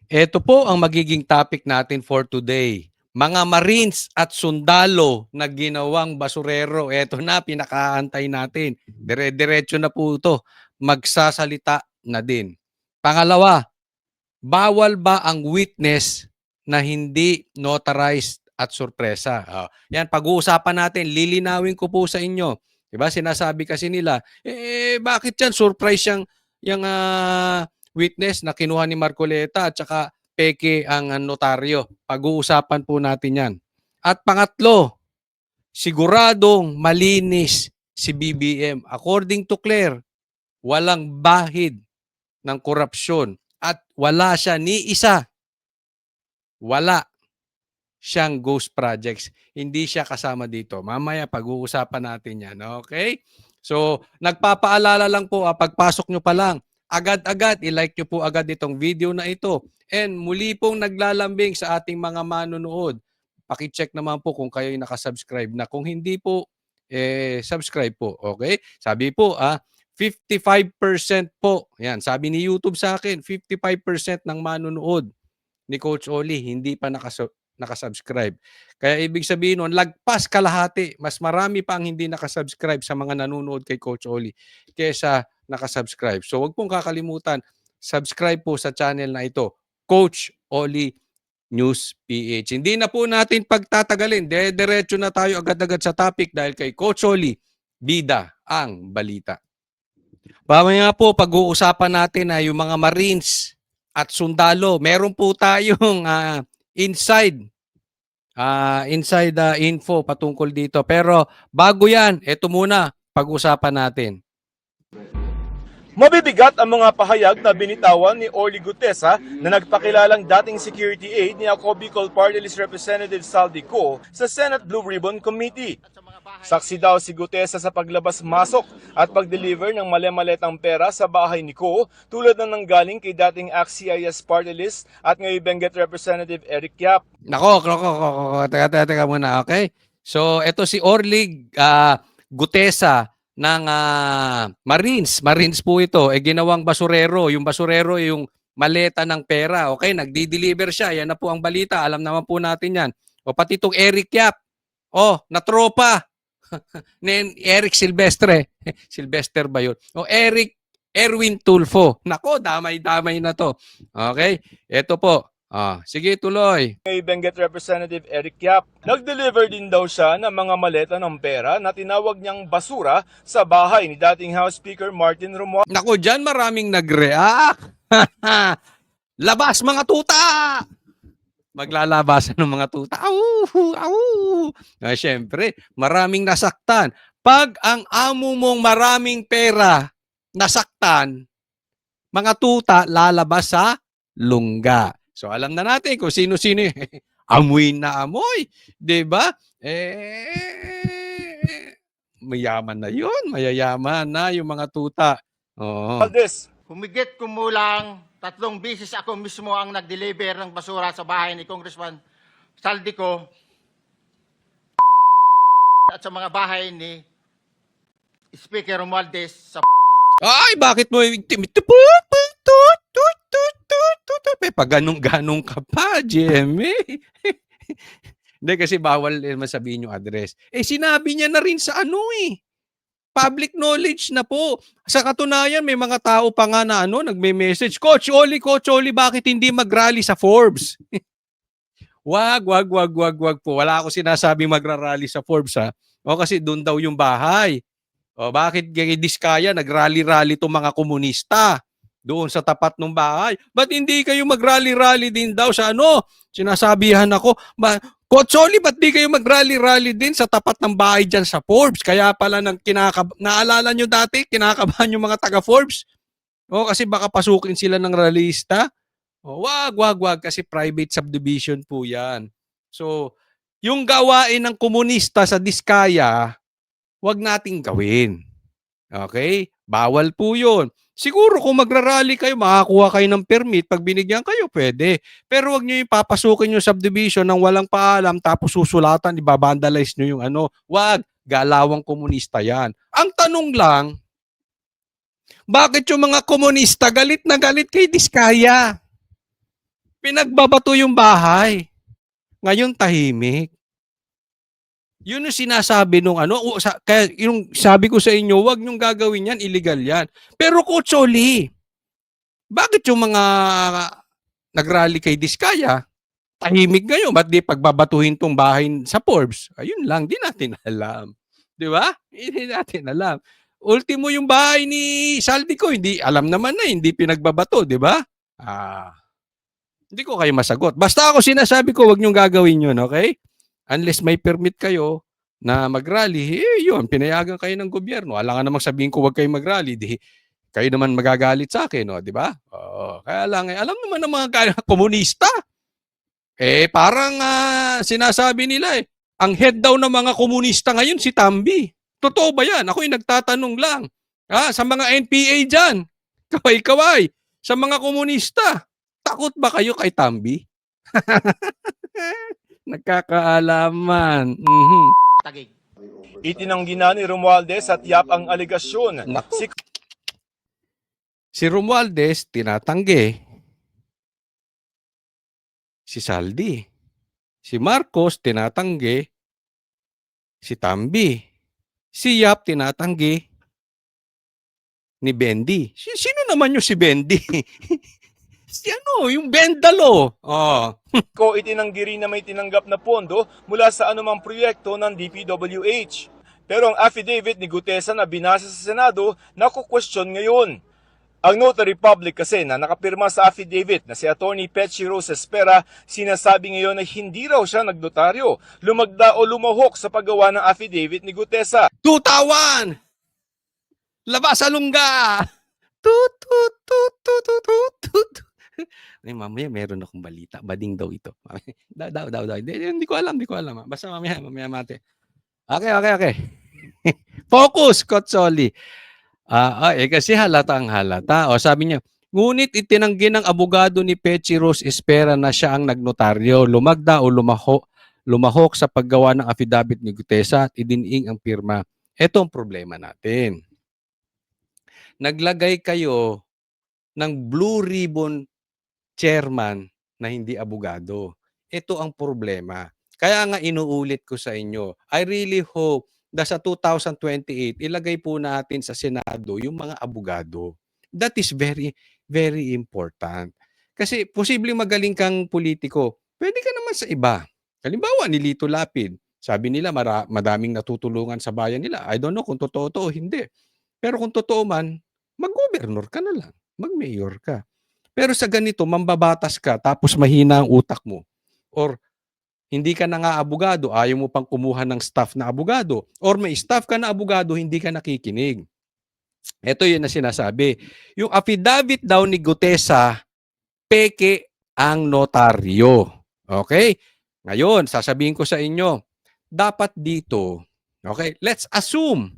Ito po ang magiging topic natin for today. Mga Marines at sundalo na ginawang basurero. Ito na, pinakaantay natin. Dire-diretso na po ito. Magsasalita na din. Pangalawa, bawal ba ang witness na hindi notarized at sorpresa? Yan, pag-uusapan natin, lilinawin ko po sa inyo. Diba? Sinasabi kasi nila, bakit yan? Surprise yung witness na kinuha ni Marcoleta at saka peke ang notaryo. Pag-uusapan po natin yan. At pangatlo, siguradong malinis si BBM. According to Claire, walang bahid ng korupsyon at wala siya ni isa. Wala siyang ghost projects. Hindi siya kasama dito. Mamaya pag-uusapan natin yan. Okay? So, nagpapaalala lang po, pagpasok nyo pa lang, agad-agad, i-like nyo po agad itong video na ito. And muli pong naglalambing sa ating mga manonood. Paki-check naman po kung kayo'y nakasubscribe na. Kung hindi po, subscribe po. Okay? Sabi po, 55% po. Yan, sabi ni YouTube sa akin, 55% ng manonood ni Coach Oli hindi pa nakasubscribe. Kaya ibig sabihin nun, lagpas kalahati, mas marami pa ang hindi nakasubscribe sa mga nanonood kay Coach Oli kesa nakasubscribe. So wag pong kakalimutan, subscribe po sa channel na ito, Coach Oli News PH. Hindi na po natin pagtatagalin, diretso na tayo agad-agad sa topic dahil kay Coach Oli, bida ang balita. Mamaya po, pag-uusapan natin na yung mga Marines at sundalo. Meron po tayong inside info patungkol dito. Pero bago yan, ito muna, pag-usapan natin. Mabibigat ang mga pahayag na binitawan ni Orly Gutesa na nagpakilalang dating security aide ni ako Bicol Party List Representative Saldi Co sa Senate Blue Ribbon Committee. Saksi daw si Gutesa sa paglabas-masok at pag-deliver ng mali-maletang pera sa bahay ni Co tulad ng nanggaling kay dating ACT-CIS Party List at ngayon Benguet Representative Eric Yap. Teka muna, okay? So, ito si Orly Gutesa ng Marines. Marines po ito. Ginawang basurero. Yung basurero, yung maleta ng pera. Okay, nagdi-deliver siya. Yan na po ang balita. Alam naman po natin yan. O pati itong Eric Yap. Na tropa. Eric Silvestre. Silvestre ba yun? Erwin Tulfo. Nako, damay-damay na to. Okay, ito po. Sige, tuloy. May Benguet Representative Eric Yap. Nag-deliver din daw siya ng mga maleta ng pera na tinawag niyang basura sa bahay ni dating House Speaker Martin Romualdez. Nako, dyan maraming nag-react. Labas mga tuta! Maglalabasan ng mga tuta. Siyempre, maraming nasaktan. Pag ang amo mong maraming pera nasaktan, mga tuta lalabas sa lungga. So alam na natin kung sino-sino amoy na amoy, 'di ba? Mayaman na 'yon, mayayaman na yung mga tuta. Oo. Humigit kumulang 3 bisis ako mismo ang nag-deliver ng basura sa bahay ni Congressman Saldico at sa mga bahay ni Speaker Romualdez sa Ay, bakit mo pag ganong ka pa, Jemmy? Hindi kasi bawal masabihin yung address. Sinabi niya na rin sa public knowledge na po. Sa katunayan, may mga tao pa nga na nagme-message, Coach Oli, bakit hindi mag-rally sa Forbes? Wag po. Wala ako sinasabing magra-rally sa Forbes kasi doon daw yung bahay. Bakit Diskaya nag-rally-rally itong mga komunista doon sa tapat ng bahay? Ba't hindi kayo mag-rally-rally din daw sa Sinasabihan ako, Coach Oli, ba't di kayo mag-rally-rally din sa tapat ng bahay dyan sa Forbes? Kaya pala naalala nyo dati, kinakabahan yung mga taga-Forbes? Kasi baka pasukin sila ng rallyista. Wag, kasi private subdivision po yan. So, yung gawain ng komunista sa Diskaya, wag nating gawin. Okay? Bawal po yun. Siguro kung magrarally kayo, makakuha kayo ng permit. Pag binigyan kayo, pwede. Pero wag nyo yung papasukin yung subdivision ng walang paalam tapos susulatan, ibabandalize nyo yung Wag, galawang komunista yan. Ang tanong lang, bakit yung mga komunista galit na galit kay Diskaya? Pinagbabato yung bahay. Ngayon tahimik. Yun yung sinasabi nung ano, kaya yung sabi ko sa inyo, wag niyong gagawin yan, illegal yan. Pero Kutsoli, bakit yung mga nagrally kay Diskaya, tahimik ngayon, ba't di pagbabatuhin tong bahay sa Forbes? Ayun lang, di natin alam. Di ba? Hindi natin alam. Ultimo yung bahay ni Saldico, hindi, alam naman na, hindi pinagbabato, di ba? Hindi ko kayo masagot. Basta ako sinasabi ko, wag niyong gagawin yun, okay? Unless may permit kayo na mag-rally, yun, pinayagan kayo ng gobyerno. Alam nga namang sabihin ko, wag kayo mag-rally, di kayo naman magagalit sa akin, no? Di ba? Kaya lang, alam naman ng mga komunista. Parang sinasabi nila ang head daw ng mga komunista ngayon si Tambi. Totoo ba yan? Ako'y nagtatanong lang. Sa mga NPA dyan, kaway-kaway, sa mga komunista, takot ba kayo kay Tambi? Nagkakaalaman. Tagig. Itinanggi na ni Romualdez at Yap ang alegasyon. Naku. Si Romualdez, tinatanggi. Si Saldi. Si Marcos, tinatanggi. Si Tambi. Si Yap, tinatanggi. Ni Bendy. Sino naman yung si Bendy? Si ano, yung Bendalo. Ko itinanggi rin na may tinanggap na pondo mula sa anumang proyekto ng DPWH. Pero ang affidavit ni Gutesa na binasa sa Senado, naku-question ngayon. Ang notary public kasi na nakapirma sa affidavit na si Atty. Petchi Rose Espera, sinasabi ngayon na hindi raw siya nagnotaryo, lumagda o lumahok sa paggawa ng affidavit ni Gutesa. Tutawan! Labas sa lungga! Tut, tut, tut, tut, tut, tut, tut. Mamaya meron akong balita. Bading daw ito. daw. Hindi ko alam. Basta mamaya mate. Okay. Focus, Kotsoli. Kasi halatang halata. Sabi niya, ngunit itinanggi ng abogado ni Petchi Rose Espera na siya ang nagnotaryo, lumagda o lumahok sa paggawa ng affidavit ni Gutesa at idiniing ang pirma. Ito ang problema natin. Naglagay kayo ng blue ribbon chairman na hindi abogado. Ito ang problema. Kaya nga inuulit ko sa inyo, I really hope na sa 2028, ilagay po natin sa Senado yung mga abogado. That is very, very important. Kasi posibleng magaling kang politiko, pwede ka naman sa iba. Halimbawa, ni Lito Lapid. Sabi nila madaming natutulungan sa bayan nila. I don't know kung totoo to o hindi. Pero kung totoo man, mag-governor ka na lang. Mag-mayor ka. Pero sa ganito, mambabatas ka tapos mahina ang utak mo. Or hindi ka na nga abogado, ayaw mo pang kumuha ng staff na abogado. Or may staff ka na abogado, hindi ka nakikinig. Ito yun na sinasabi. Yung affidavit daw ni Gutesa, peke ang notaryo. Okay? Ngayon, sasabihin ko sa inyo, dapat dito, okay, let's assume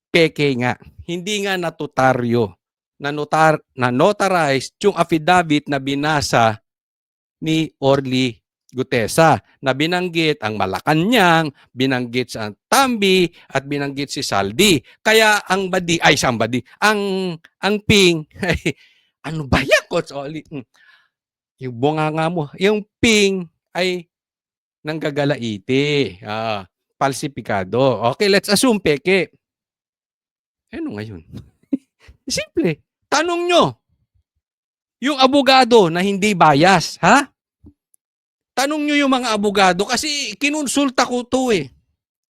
peke nga. Hindi nga natutaryo. Na notarized yung affidavit na binasa ni Orly Gutesa na binanggit ang Malacanang, binanggit sa Tambi at binanggit si Saldi. Kaya ang ping ay ano ba yan, Coach Oli? Yung bunganga mo, yung ping ay nanggagalaiti. Falsifikado. Okay, let's assume peke. Ano ngayon? Simple. Tanong nyo, yung abogado na hindi bias, ha? Tanong nyo yung mga abogado kasi kinonsulta ko to eh.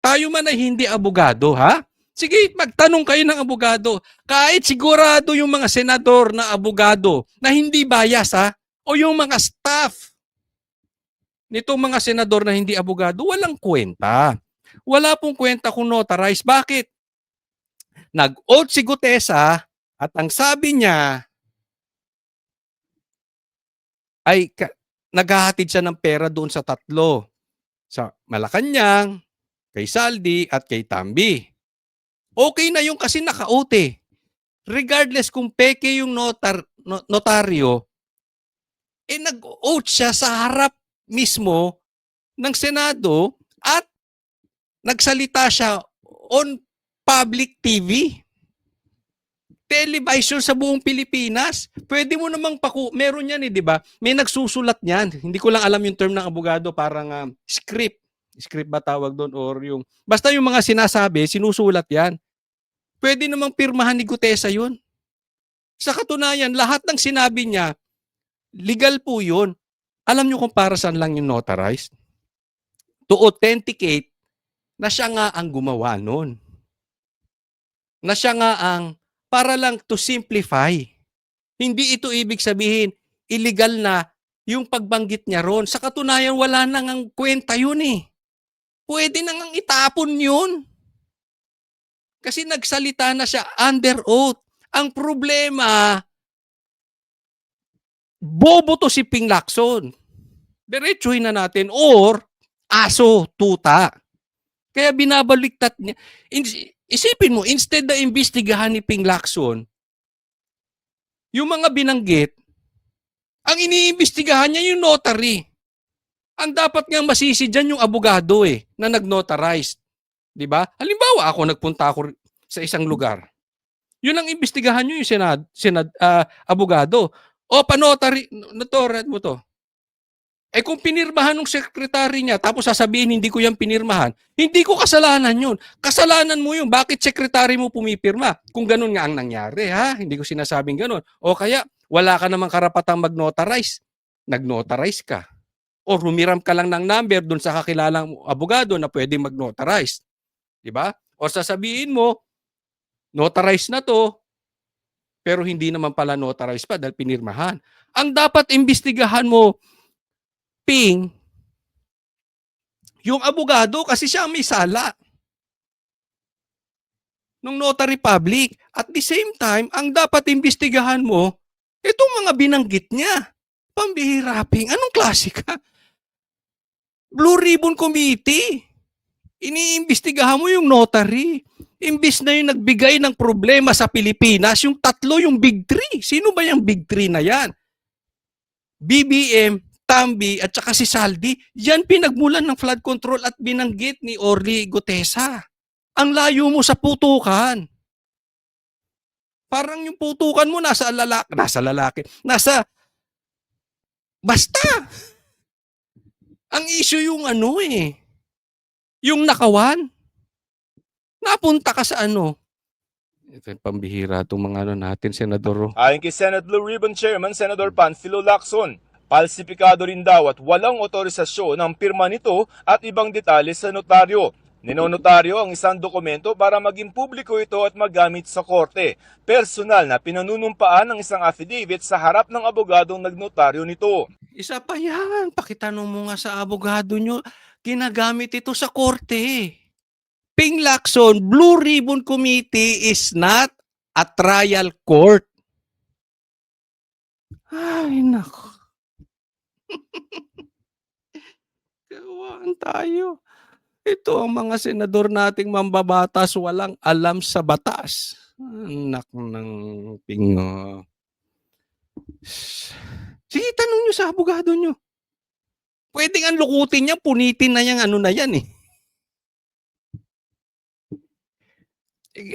Tayo man ay hindi abogado, ha? Sige, magtanong kayo ng abogado. Kahit sigurado yung mga senador na abogado na hindi bias, ha? O yung mga staff nitong mga senador na hindi abogado, walang kwenta. Wala pong kwenta kung notarize. Bakit? Nag-oath si Gutesa at ang sabi niya ay naghahatid siya ng pera doon sa tatlo. Sa Malacanang, kay Saldi at kay Tambi. Okay na yung kasi naka-oath eh. Regardless kung peke yung notaryo, nag-oath siya sa harap mismo ng Senado at nagsalita siya on public TV. televisor sa buong Pilipinas. Pwede mo namang meron yan eh, di ba? May nagsusulat niyan. Hindi ko lang alam yung term ng abogado, parang script. Script ba tawag doon or yung basta yung mga sinasabi, sinusulat yan. Pwede namang pirmahan ni Gutesa yun. Sa katunayan, lahat ng sinabi niya, legal po yun. Alam niyo kung para saan lang yung notarized? To authenticate na siya nga ang gumawa nun. Na siya nga ang, para lang to simplify. Hindi ito ibig sabihin, illegal na yung pagbanggit niya ron. Sa katunayan, wala nang ang kwenta yun eh. Pwede nang ang itapon yun. Kasi nagsalita na siya under oath. Ang problema, bobo to si Ping Lacson. Diretsuhin na natin or aso, tuta. Kaya binabaliktad niya. Isipin mo, instead na imbestigahan ni Ping Lacson, yung mga binanggit, ang iniimbestigahan niya yung notary. Ang dapat nga masisi dyan yung abogado na nag-notarize. Di ba? Halimbawa, nagpunta ako sa isang lugar. Yun ang imbestigahan nyo yung abogado. O, panotary, notarat mo to. Kung pinirmahan ng sekretary niya, tapos sasabihin, hindi ko yan pinirmahan, hindi ko kasalanan yun. Kasalanan mo yun. Bakit sekretary mo pumipirma? Kung ganun nga ang nangyari, ha? Hindi ko sinasabing ganun. O kaya, wala ka namang karapatang mag-notarize. Nag-notarize ka. O rumiram ka lang ng number dun sa kakilalang abogado na pwedeng mag-notarize. Diba? O sasabihin mo, notarize na to, pero hindi naman pala notarize pa dahil pinirmahan. Ang dapat imbestigahan mo, Ping, yung abogado kasi siya ang may sala nung notary public. At the same time, ang dapat imbestigahan mo, itong mga binanggit niya. Pambihira, Ping. Anong klase ka? Blue Ribbon Committee. Iniimbestigahan mo yung notary. Imbis na yung nagbigay ng problema sa Pilipinas, yung tatlo, yung big three. Sino ba yung big three na yan? BBM, Tambi, at saka si Saldi, yan pinagmulan ng flood control at binanggit ni Orly Gutesa. Ang layo mo sa putukan. Parang yung putukan mo nasa lalaki. Basta. Ang issue yung yung nakawan. Napunta ka sa Ito yung pambihira itong mga natin, Senador. Ayon kay Senate Blue Ribbon Chairman Senator Panfilo Lacson, palsipikado rin daw at walang otorisasyon ang pirma nito at ibang detalye sa notaryo. Ninonotaryo ang isang dokumento para maging publiko ito at magamit sa korte. Personal na pinanunumpaan ng isang affidavit sa harap ng abogadong nagnotaryo nito. Isa pa yan. Pakitanong mo nga sa abogado nyo, ginagamit ito sa korte. Ping Lacson, Blue Ribbon Committee is not a trial court. Ay, nako. Kawaan tayo. Ito ang mga senador nating mambabatas, walang alam sa batas. Anak ng pingo. Sige, tanong nyo sa abogado nyo. Pwedeng ang lukutin niya, punitin na yung na yan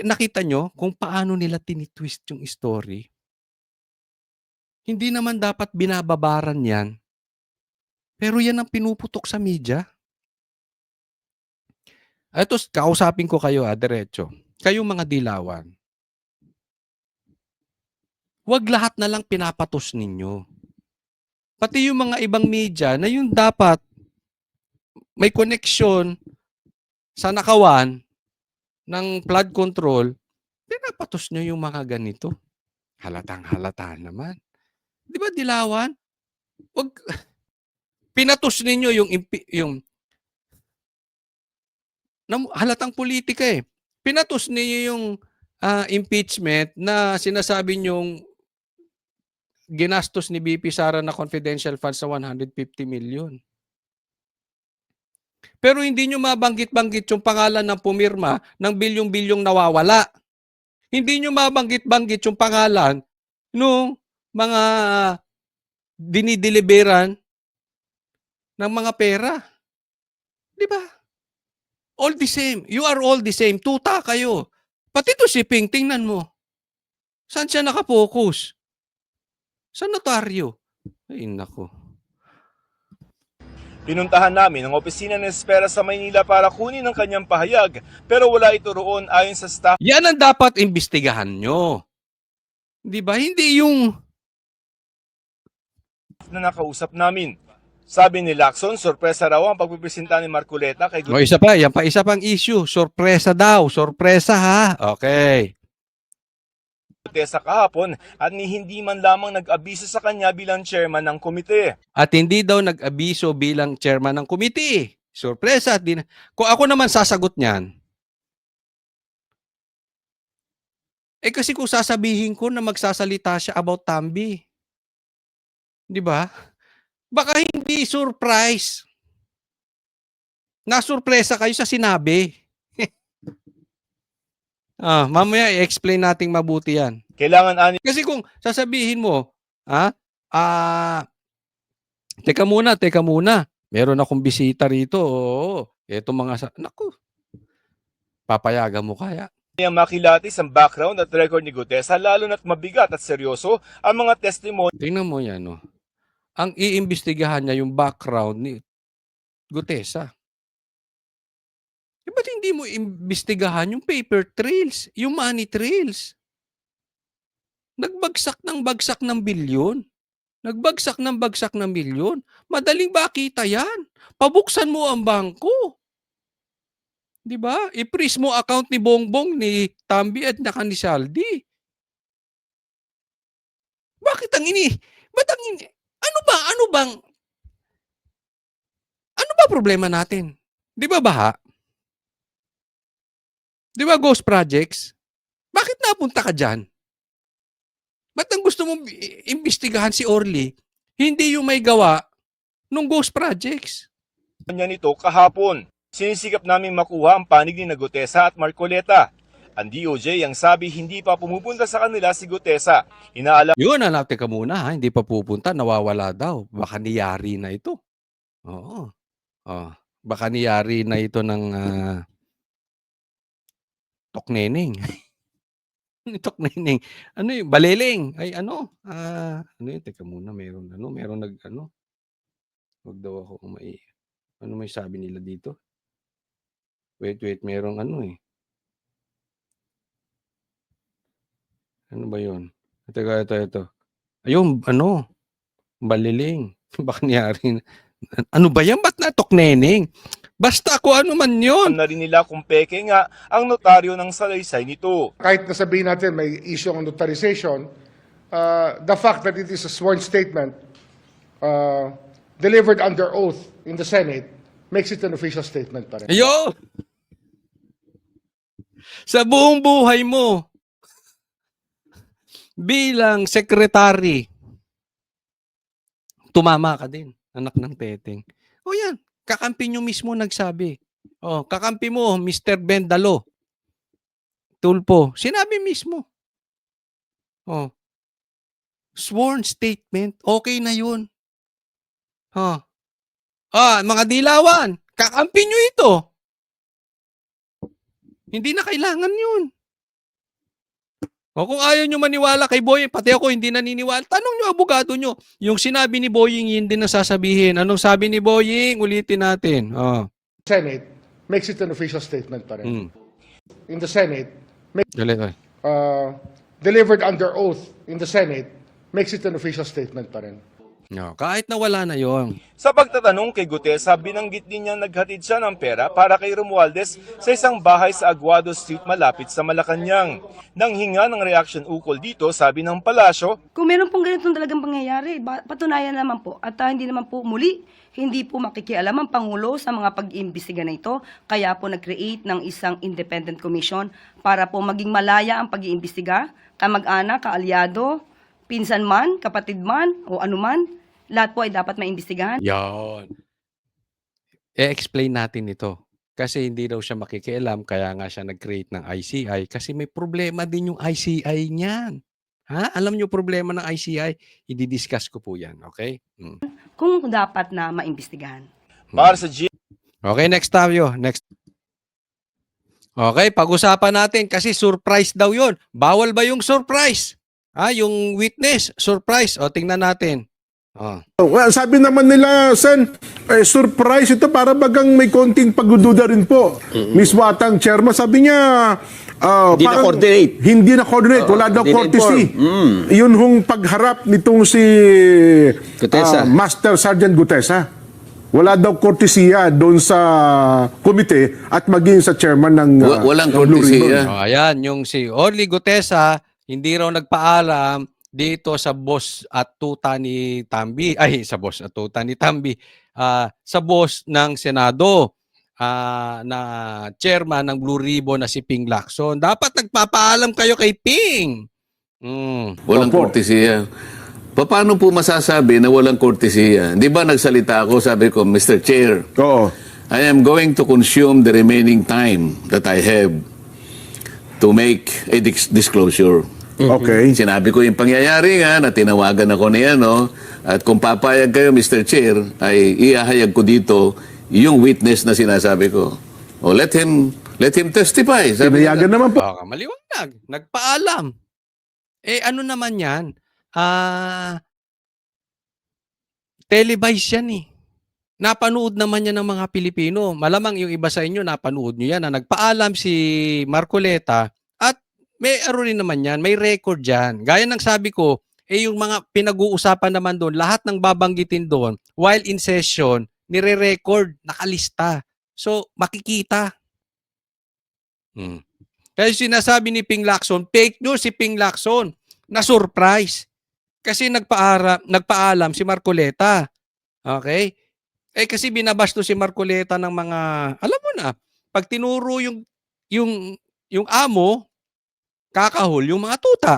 Nakita nyo kung paano nila tinitwist yung story? Hindi naman dapat binababaran yan. Pero yan ang pinuputok sa media. Ito, kausapin ko kayo diretso. Kayong mga dilawan. Huwag lahat na lang pinapatos ninyo. Pati yung mga ibang media na yung dapat may koneksyon sa nakawan ng flood control, pinapatos nyo yung mga ganito. Halatang-halata naman. Di ba dilawan? Wag pinatos ninyo yung halatang politika Pinatos ninyo yung impeachment na sinasabi nyong ginastos ni BP Sara na confidential funds sa 150 million. Pero hindi nyo mabanggit-banggit yung pangalan ng pumirma ng bilyong-bilyong nawawala. Hindi nyo mabanggit-banggit yung pangalan ng mga dinideliveran ng mga pera. Di ba? All the same. You are all the same. Tuta kayo. Pati to si Ping, tingnan mo. Saan siya nakapokus? Sa notaryo. Ay, nako. Pinuntahan namin ang opisina ng Espera sa Maynila para kunin ang kanyang pahayag pero wala ito roon ayon sa staff Yan ang dapat imbestigahan nyo. Di ba? Hindi yung... na nakausap namin. Sabi ni Lacson, sorpresa raw ang pagpipresenta ni Marcoleta kay O, isa pa. Yan pa. Isa pang issue. Sorpresa daw. Sorpresa ha. Okay. Gutesa kahapon at ni hindi man lamang nag-abiso sa kanya bilang chairman ng komite. At hindi daw nag-abiso bilang chairman ng committee. Sorpresa. At kung ako naman sasagot niyan, kasi kung sasabihin ko na magsasalita siya about Tambi, di ba? Baka hindi surprise. Nasurpresa kayo sa sinabi. Mamaya i-explain nating mabuti yan. Kailangan ani Kasi kung sasabihin mo, teka muna. Meron akong bisita rito. Oo. Eto naku. Papayagan mo kaya? niyang makilatis ang background at record ni Gutesa lalo na't mabigat at seryoso ang mga testimonya Tingnan mo yan, no? Ang iimbestigahan niya yung background ni Gutesa. Ba't hindi mo imbestigahan yung paper trails, yung money trails? Nagbagsak ng bilyon. Nagbagsak ng milyon. Madaling makita yan. Pabuksan mo ang bangko. Di ba? I-freeze mo account ni Bongbong, ni Tambi at naka ni Saldi. Bakit ang ini? Ba't ang ini? Ano ba problema natin? Di ba baha? Di ba ghost projects? Bakit napunta ka dyan? Ba't ang gusto mong imbestigahan si Orly? Hindi yung may gawa nung ghost projects. nito kahapon. Sinisikap naming makuha ang panig ni Gutesa at Marcoleta. Ang DOJ ang sabi hindi pa pumupunta sa kanila si Gutesa. Inaalam Yun, teka muna ha, hindi pa pupunta, nawawala daw. Baka niyari na ito. Oo. Baka niyari na ito ng Tokneneng. Tokneneng. Ano yung Baleleng? Ay ano? Ano yun? Teka muna, meron Wag daw ako umay. Ano may sabi nila dito? Wait, merong Ano ba yun? Ito. Ayun, Baliling. Baka niyari na. Ano ba yan? Ba't na Tokneneng? Basta ako ano man yun. na rin nila kung peke nga ang notaryo ng salaysay nito. Kahit na sabihin natin may issue ng notarization, the fact that it is a sworn statement delivered under oath in the Senate makes it an official statement pa rin. Ayo! Sa buong buhay mo, bilang sekretary, tumama ka din, anak ng teteng. O yan, kakampi nyo mismo nagsabi. Kakampi mo, Mr. Bendalo. Tulpo, sinabi mismo. Sworn statement, okay na yun. Mga dilawan, kakampi nyo ito. Hindi na kailangan yun. Kung ayaw nyo maniwala kay Boying, pati ako hindi naniniwala, tanong nyo abogado nyo. Yung sinabi ni Boying, yun din ang sasabihin. Anong sabi ni Boying? Ulitin natin. Senate makes it an official statement pa rin. Mm. In the Senate, Galit. delivered under oath in the Senate makes it an official statement pa rin. No, kahit na wala na yon. Sa pagtatanong kay Gutesa, binanggit din niya naghatid siya ng pera para kay Romualdez sa isang bahay sa Aguado Street malapit sa Malacanang. Nang hinga ng reaction ukol dito, sabi ng palasyo, Kung meron pong ganitong talagang pangyayari, patunayan naman po at hindi naman po muli, hindi po makikialam ang Pangulo sa mga pag-iimbestiga na ito. Kaya po nag-create ng isang independent commission para po maging malaya ang pag-iimbestiga, kamag-anak, kaalyado, pinsan man, kapatid man, o anuman, lahat po ay dapat maimbestigahan. Yan. E-explain natin ito. Kasi hindi daw siya makikialam, kaya nga siya nag-create ng ICI kasi may problema din yung ICI niyan. Alam niyo problema ng ICI? I-discuss ko po yan, okay? Kung dapat na maimbestigahan. para sa G Okay, next tayo. Next. Okay, pag-usapan natin kasi surprise daw yon. Bawal ba yung surprise? Yung witness, surprise. O, tingnan natin. Oh. Well, sabi naman nila, Sen, surprise ito para bagang may konting pagdududa rin po. Miss Watang, chairman, sabi niya, Hindi na-coordinate. Hindi na-coordinate, wala daw hindi courtesy. Yun hong pagharap nitong si Gutesa. Master Sergeant Gutesa. Wala daw courtesya doon sa komite at maging sa chairman ng Walang ng Blue courtesya. Ribbon. Ayan, yung si Orly Gutesa, hindi raw nagpaalam dito sa boss at tuta ni Tambi. Ay, sa boss at tuta ni Tambi. Sa boss ng Senado na chairman ng Blue Ribbon na si Ping Lacson. Dapat nagpapaalam kayo kay Ping. Walang Opo. courtesya. Paano po masasabi na walang courtesya? Di ba nagsalita ako, sabi ko, Mr. Chair, Oo. I am going to consume the remaining time that I have to make a disclosure. Okay. Sinabi ko yung pangyayari nga na tinawagan ako niya, no? At kung papayag kayo, Mr. Chair, ay iahayag ko dito yung witness na sinasabi ko. O let him testify. Sabi niya. Pinayagan naman po. Maliwanag. Nagpaalam. Ano naman yan? Televised yan eh. Napanood naman yan ng mga Pilipino. Malamang yung iba sa inyo, napanood nyo yan na nagpaalam si Marcoleta at may rin naman yan, may record yan. Gaya ng sabi ko, yung mga pinag-uusapan naman doon, lahat ng babanggitin doon, while in session, nire-record, nakalista. So, makikita. Kaya sinasabi ni Ping Lacson, fake news si Ping Lacson, na-surprise. Kasi nagpaalam si Marcoleta. Okay? Kasi binabasto si Marcoleta ng mga, alam mo na, pag tinuro yung amo, kakahol yung mga tuta.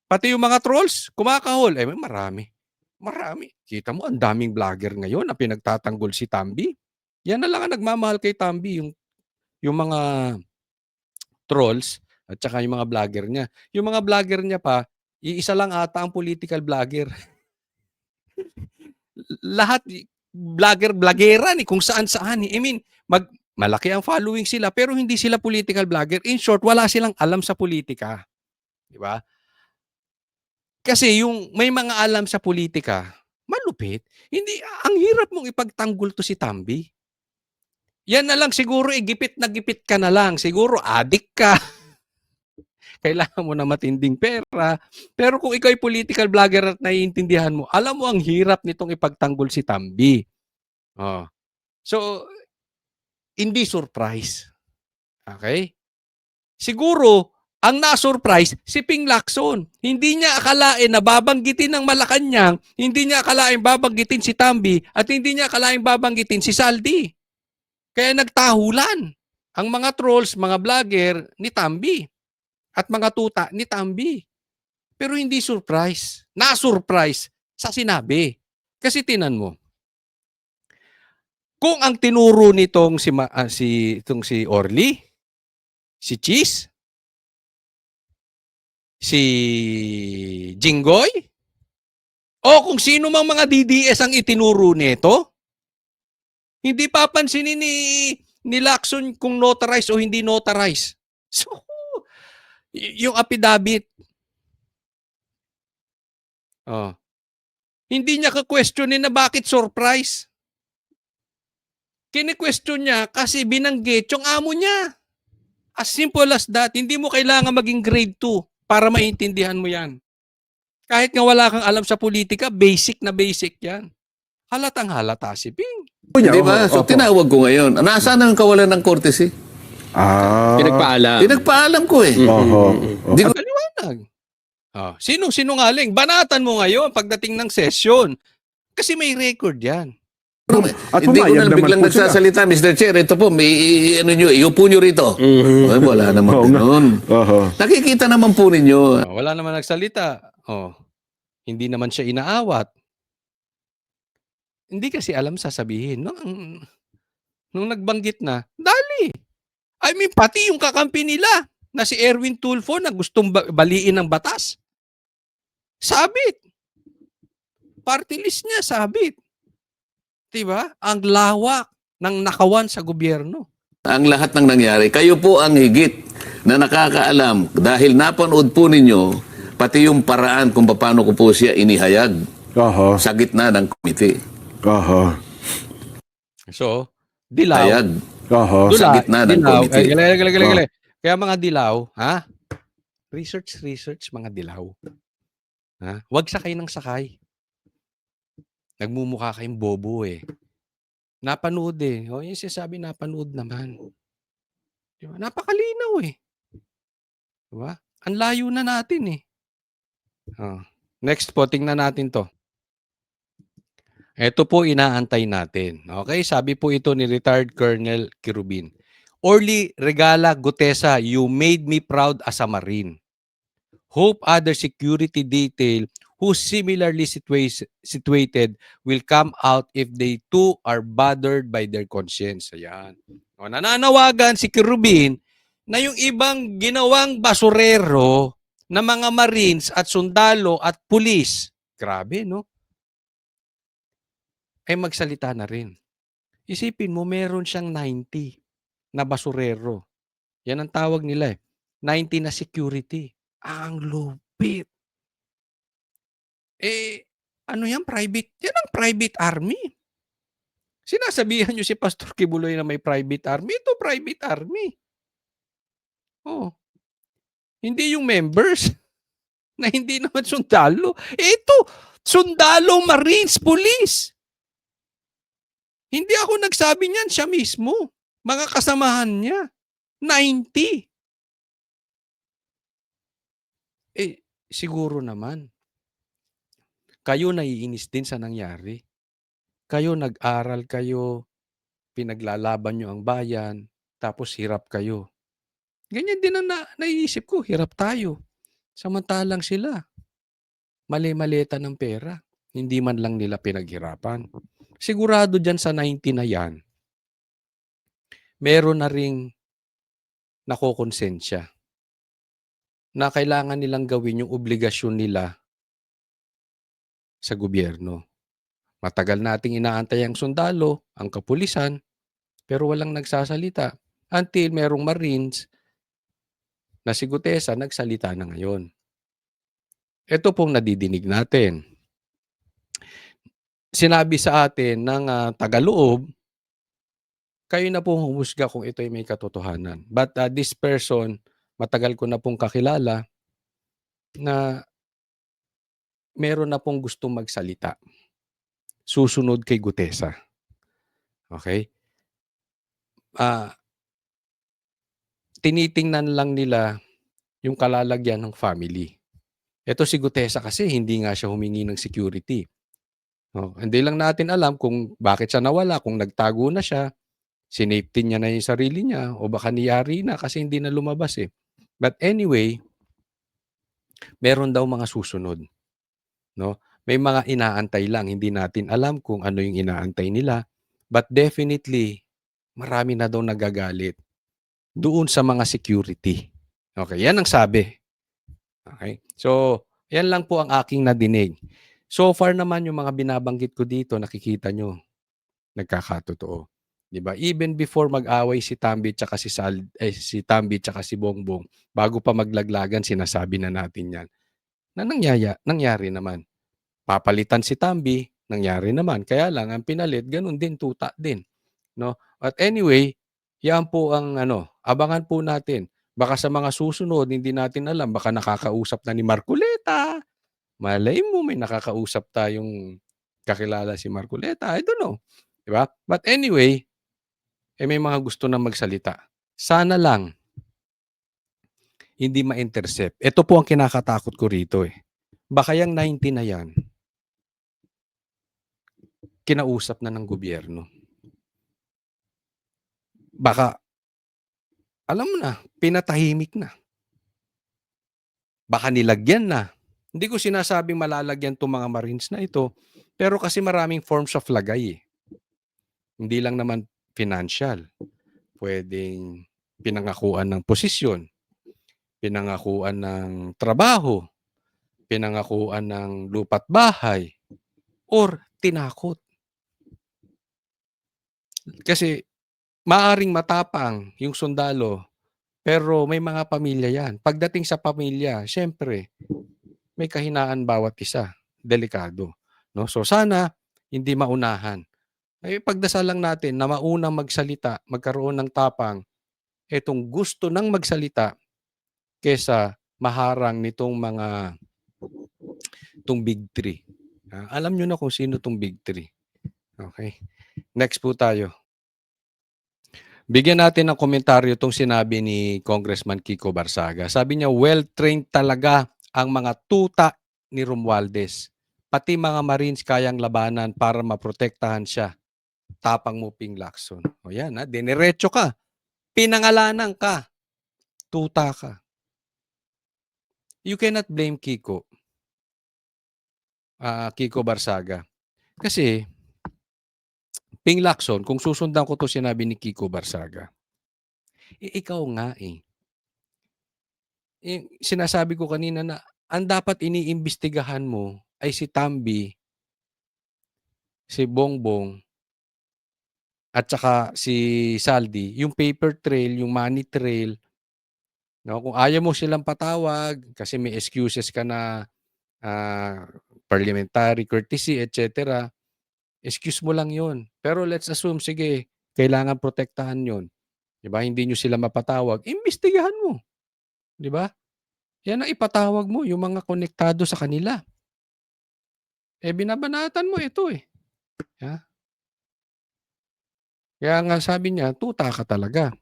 Pati yung mga trolls, kumakahol. Marami. Kita mo, ang daming vlogger ngayon na pinagtatanggol si Tambi. Yan na lang ang nagmamahal kay Tambi, yung mga trolls at saka yung mga vlogger niya. Yung mga vlogger niya pa, iisa lang ata ang political vlogger. Lahat, vloggeran kung saan-saan. Malaki ang following sila pero hindi sila political vlogger. In short, wala silang alam sa politika. Di ba? Kasi yung may mga alam sa politika, malupit. Hindi, ang hirap mong ipagtanggol to si Tambi. Yan na lang siguro, gipit na gipit ka na lang. Siguro, adik ka. Kailangan mo na matinding pera. Pero kung ikaw ay political vlogger at naiintindihan mo, alam mo ang hirap nitong ipagtanggol si Tambi. So, hindi surprise. Okay? Siguro, ang na-surprise, si Ping Lacson. Hindi niya akalain na babanggitin ng Malacanang, hindi niya akalain babanggitin si Tambi, at hindi niya akalain babanggitin si Saldi. Kaya nagtahulan ang mga trolls, mga vlogger ni Tambi at mga tuta ni Tambi. Pero hindi surprise. Na-surprise sa sinabi. Kasi tinan mo, kung ang tinuro nitong si Orly, si Cheese, si Jinggoy, o kung sino mang mga DDS ang itinuro nito, hindi papansinin ni Lacson kung notarized o hindi notarized. So, yung affidavit, hindi niya ka-questionin na bakit surprise. Kini-question niya kasi binanggit yung amo niya. As simple as that. Hindi mo kailangan maging grade 2 para maintindihan mo yan. Kahit nga wala kang alam sa politika, basic na basic yan. Halatang halata si Ping. Di ba? So, tinawag ko ngayon. Nasaan ang kawalan ng courtesy? Pinagpaalam. Pinagpaalam ko eh. Di ko Paliwanag. Sinong sinungaling? Banatan mo ngayon pagdating ng session. Kasi may record yan. At hindi ko pumayag na naman biglang po sila. nagsasalita, Mr. Chair, ito po, iupo nyo rito. Ay, wala naman ganun. Nakikita naman po ninyo. Wala naman nagsalita. Hindi naman siya inaawat. Hindi kasi alam sasabihin. Nung nagbanggit na, dali. Pati yung kakampi nila na si Erwin Tulfo na gustong baliin ng batas. Sabit. Party list niya, sabit. Diba? Ang lawak ng nakawan sa gobyerno. Ang lahat ng nangyari, kayo po ang higit na nakakaalam dahil napanood po ninyo pati yung paraan kung paano ko po siya inihayag Aha. sa gitna ng committee. Aha. So, dilaw. Hayag Aha. sa gitna ng dilaw. committee. Galing. Kaya mga dilaw, ha? Research, mga dilaw. Ha? Huwag sakay ng sakay. Nagmumukha kayong bobo eh. Napanood eh. O yung sinasabi napanood naman. Diba? Napakalinaw eh. Diba? Ang layo na natin eh. Next po, tingnan natin to. Ito po inaantay natin. Okay, sabi po ito ni retired Colonel Kirubin. Orly Regala Gutesa, you made me proud as a Marine. Hope other security detail who similarly situated will come out if they too are bothered by their conscience. Ayan. O, nananawagan si Kirubin na yung ibang ginawang basurero na mga Marines at sundalo at pulis, grabe no? Ay magsalita na rin. Isipin mo, meron siyang 90 na basurero. Yan ang tawag nila eh. 90 na security. Ang lupit. Ano yan? Private? Yan ang private army. Sinasabihan nyo si Pastor Kibuloy na may private army. Ito private army. Oh. Hindi yung members na hindi naman sundalo. Ito, sundalo, Marines, Police. Hindi ako nagsabi niyan, siya mismo. Mga kasamahan niya. 90. Siguro naman. Kayo naiinis din sa nangyari. Kayo nag-aral kayo, pinaglalaban nyo ang bayan, tapos hirap kayo. Ganyan din ang naiisip ko, hirap tayo. Samantalang sila, mali-maleta ng pera. Hindi man lang nila pinaghirapan. Sigurado dyan sa 90 na yan, meron na ring nakokonsensya na kailangan nilang gawin yung obligasyon nila sa gobyerno. Matagal nating inaantay ang sundalo, ang kapulisan, pero walang nagsasalita until merong Marines na si Gutesa nagsalita na ngayon. Ito pong nadidinig natin. Sinabi sa atin ng tagaloob, kayo na pong humusga kung ito ay may katotohanan. But this person, matagal ko na pong kakilala na meron na pong gustong magsalita. Susunod kay Gutesa. Okay? Tinitingnan lang nila yung kalalagyan ng family. Ito si Gutesa kasi hindi nga siya humingi ng security. Hindi lang natin alam kung bakit siya nawala, kung nagtago na siya, sinafety niya na yung sarili niya, o baka niyari na kasi hindi na lumabas eh. But anyway, meron daw mga susunod. No? May mga inaantay lang, hindi natin alam kung ano yung inaantay nila. But definitely, marami na daw nagagalit doon sa mga security. Okay, yan ang sabi. Okay, so yan lang po ang aking nadinig. So far naman yung mga binabanggit ko dito, nakikita nyo, nagkakatotoo. Diba? Even before mag-away si Tambi tsaka si Tambi tsaka si Bongbong, bago pa maglaglagan, sinasabi na natin yan. Na nangyari naman. Papalitan si Tambi, nangyari naman. Kaya lang, ang pinalit, ganun din, tuta din. No? But anyway, yan po ang abangan po natin. Baka sa mga susunod, hindi natin alam, baka nakakausap na ni Marcoleta. Malay mo, may nakakausap tayong kakilala si Marcoleta. I don't know. Diba? But anyway, may mga gusto na magsalita. Sana lang, hindi ma-intercept. Ito po ang kinakatakot ko rito eh. Baka yung 90 na yan, kinausap na ng gobyerno. Baka, alam mo na, pinatahimik na. Baka nilagyan na. Hindi ko sinasabing malalagyan itong mga Marines na ito, pero kasi maraming forms of lagay eh. Hindi lang naman financial. Pwedeng pinangakuan ng posisyon, pinangakuan ng trabaho, pinangakuan ng lupa't bahay, or tinakot. Kasi maaring matapang yung sundalo, pero may mga pamilya yan. Pagdating sa pamilya, syempre, may kahinaan bawat isa, delikado, no? So sana hindi maunahan. Ay pagdasal lang natin na maunang magsalita, magkaroon ng tapang etong gusto ng magsalita kesa maharang nitong mga Big Three. Alam nyo na kung sino tong Big Three. Okay. Next po tayo. Bigyan natin ng komentaryo itong sinabi ni Congressman Kiko Barsaga. Sabi niya, well-trained talaga ang mga tuta ni Romualdez. Pati mga Marines kayang labanan para maprotektahan siya. Tapang mo, Ping Lacson. O yan, diniretso ka. Pinangalanan ka. Tuta ka. You cannot blame Kiko. Kiko Barsaga. Kasi, Ping Lacson, kung susundan ko to sinabi ni Kiko Barsaga, ikaw nga sinasabi ko kanina na ang dapat iniimbestigahan mo ay si Tambi, si Bongbong, at saka si Saldi, yung paper trail, yung money trail. No? Kung ayaw mo silang patawag kasi may excuses ka na parliamentary courtesy, etc., excuse mo lang yon. Pero let's assume, sige, kailangan protektahan yon. Diba? Hindi nyo sila mapatawag. Imbestigahan mo. Diba? Yan ang ipatawag mo, yung mga konektado sa kanila. Binabanatan mo ito Ha? Kaya nga sabi niya, tuta ka talaga.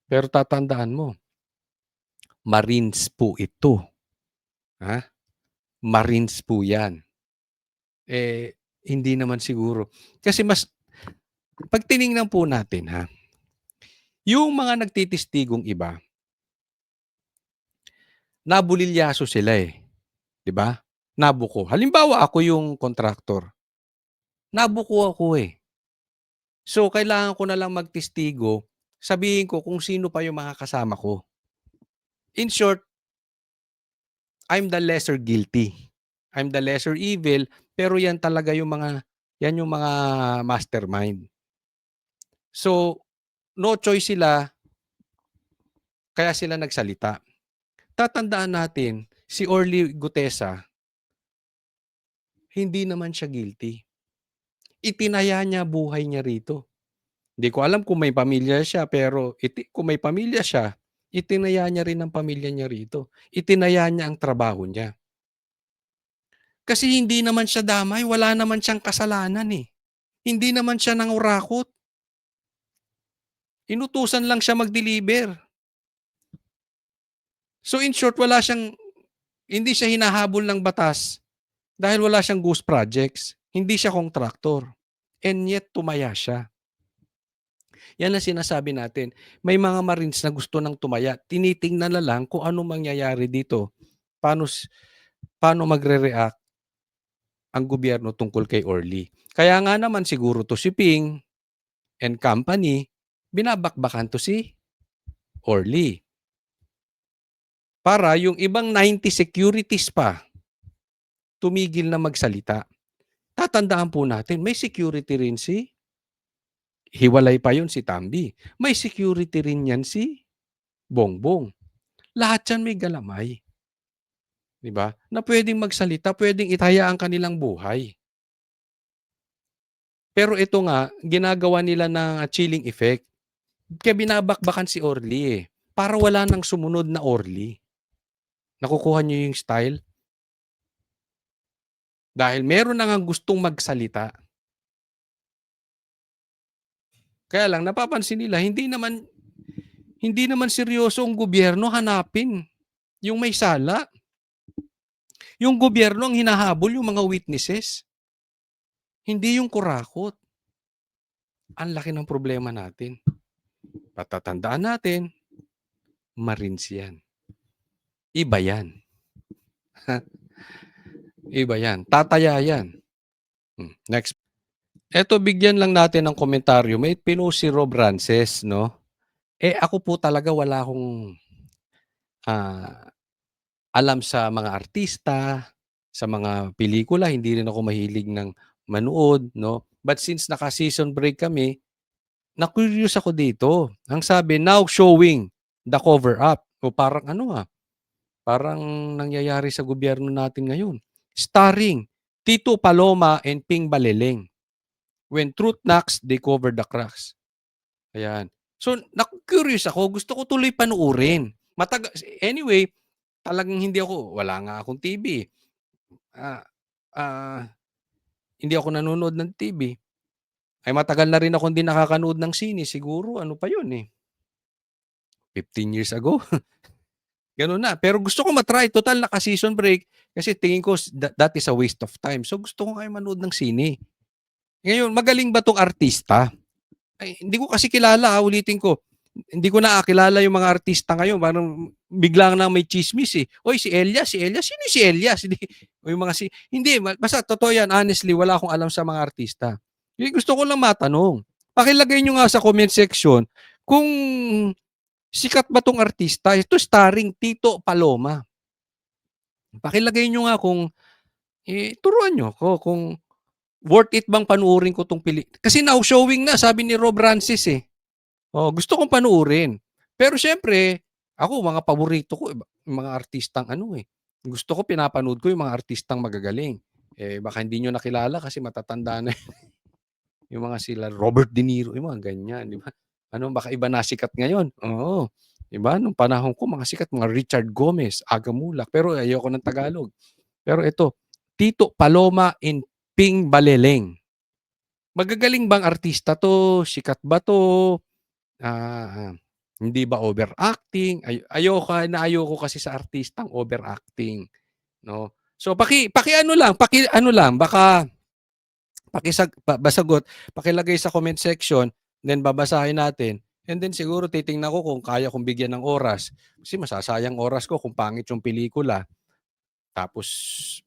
Pero tatandaan mo, Marines po ito. Ha? Marines po yan. Hindi naman siguro. Kasi pag tinignan po natin, yung mga nagtitistigong iba, nabulilyaso sila 'di ba? Nabuko. Halimbawa ako yung contractor. Nabuko ako So kailangan ko na lang magtistigo, sabihin ko kung sino pa yung mga kasama ko. In short, I'm the lesser guilty. I'm the lesser evil, pero yan talaga yung mga mastermind. So no choice sila, kaya sila nagsalita. Tatandaan natin, si Orly Gutesa, hindi naman siya guilty. Itinaya niya buhay niya rito. Hindi ko alam kung may pamilya siya, pero kung may pamilya siya, itinaya niya rin ang pamilya niya rito. Itinaya niya ang trabaho niya. Kasi hindi naman siya damay, wala naman siyang kasalanan Hindi naman siya nangurakot. Inutusan lang siya mag-deliver. So in short, hindi siya hinahabol ng batas dahil wala siyang ghost projects. Hindi siya contractor. And yet, tumaya siya. Yan ang sinasabi natin. May mga Marines na gusto nang tumaya. Tinitingnan na lang kung ano mangyayari dito. Paano magre-react ang gobyerno tungkol kay Orly. Kaya nga naman siguro to si Ping and company, binabakbakan to si Orly. Para yung ibang 90 securities pa tumigil na magsalita. Tatandaan po natin, may security rin hiwalay pa yun si Tambi. May security rin yan si Bongbong. Lahat yan may galamay. Diba? Na pwedeng magsalita, pwedeng itaya ang kanilang buhay. Pero ito nga, ginagawa nila ng chilling effect. Kaya binabakbakan si Orly para wala nang sumunod na Orly. Nakukuha niyo yung style? Dahil meron na nga gustong magsalita. Kaya lang napapansin nila, hindi naman seryoso ang gobyerno hanapin yung may sala. Yung gobyerno ang hinahabol yung mga witnesses. Hindi yung kurakot. Ang laki ng problema natin. Patatandaan natin, Marines yan. Iba yan. Iba yan. Tataya yan. Next. Eto, bigyan lang natin ng komentaryo. May pinost si Rob Rances, no? Ako po talaga wala akong alam sa mga artista, sa mga pelikula. Hindi rin ako mahilig ng manood, no? But since naka-season break kami, na-curious ako dito. Ang sabi, now showing the cover-up. O parang Parang nangyayari sa gobyerno natin ngayon. Starring Tito Paloma and Ping Baleleng. When truth knocks, they cover the cracks. Ayan. So, curious ako. Gusto ko tuloy panuorin. Anyway, talagang wala nga akong TV. Ah, ah, hindi ako nanonood ng TV. Ay matagal na rin ako hindi nakakanood ng sine. Siguro, ano pa yun eh. 15 years ago. Ganun na. Pero gusto ko matry. Total, naka-season break. Kasi tingin ko, that is a waste of time. So, gusto ko kayo manood ng sine. Ngayon, magaling ba tong artista? Ay, hindi ko kasi kilala, ulitin ko. Hindi ko nakakilala yung mga artista ngayon. Parang biglang na may chismis eh. Oy, si Elias. Sino si Elias? O yung mga hindi, basta totoo yan. Honestly, wala akong alam sa mga artista. Yung gusto ko lang matanong. Pakilagay nyo nga sa comment section kung sikat ba tong artista. Ito starring Tito Paloma. Pakilagay nyo nga kung turuan nyo ko kung worth it bang panuorin ko tong Kasi now showing na, sabi ni Rob Francis eh. Oh, gusto kong panuorin. Pero syempre, ako mga paborito ko yung mga artistang Gusto ko pinapanood ko yung mga artistang magagaling. Baka hindi niyo nakilala kasi matatanda na yung mga sila Robert De Niro, yung mga ganyan, di ba? Baka iba na sikat ngayon. Oo. Di ba? Nung panahon ko, mga sikat, mga Richard Gomez, Aga Mulak. Pero ayoko ng Tagalog. Pero ito, Tito Paloma in Ping Baleleng. Magagaling bang artista to? Sikat ba to? Hindi ba overacting? Ayoko kasi sa artistang overacting, no? So ano lang, baka basagot, pakilagay sa comment section, then babasahin natin. And then siguro titingnan ko kung kaya kong bigyan ng oras. Kasi masasayang oras ko kung pangit yung pelikula. Tapos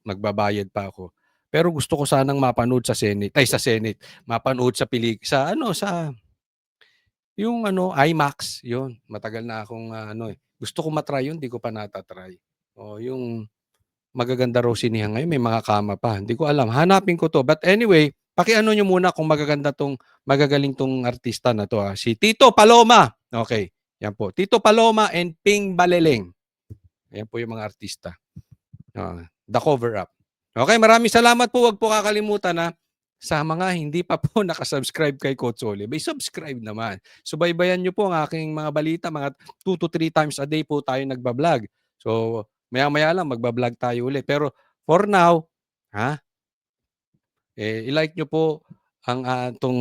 magbabayad pa ako. Pero gusto ko sanang mapanood sa Senate, mapanood sa yung IMAX, yun. Matagal na akong gusto ko matry yun, di ko pa natatry. Yung magaganda raw sinihan ngayon, may mga kama pa. Hindi ko alam. Hanapin ko to. But anyway, pakiano nyo muna kung magagaling tong artista na to. Si Tito Paloma. Okay. Yan po. Tito Paloma and Ping Baleleng. Yan po yung mga artista. The Cover Up. Okay, maraming salamat po. Huwag po kakalimutan sa mga hindi pa po nakasubscribe kay Coach Oli, subscribe naman. Subaybayan nyo po ang aking mga balita. Mga 2 to 3 times a day po tayo nagbablog. So, maya-maya lang magbablog tayo ulit. Pero for now, i-like nyo po ang tong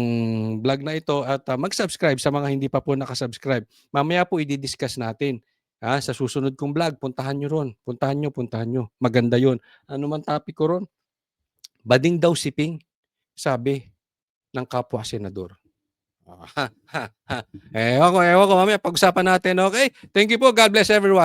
vlog na ito at mag-subscribe sa mga hindi pa po nakasubscribe. Mamaya po i-discuss natin. Sa susunod kong vlog, puntahan nyo ron. Puntahan nyo. Maganda yun. Ano man topic ko ron? Bading daw si Ping, sabi ng kapwa senador. Ewan ko, mamaya pag-usapan natin. Okay? Thank you po. God bless everyone.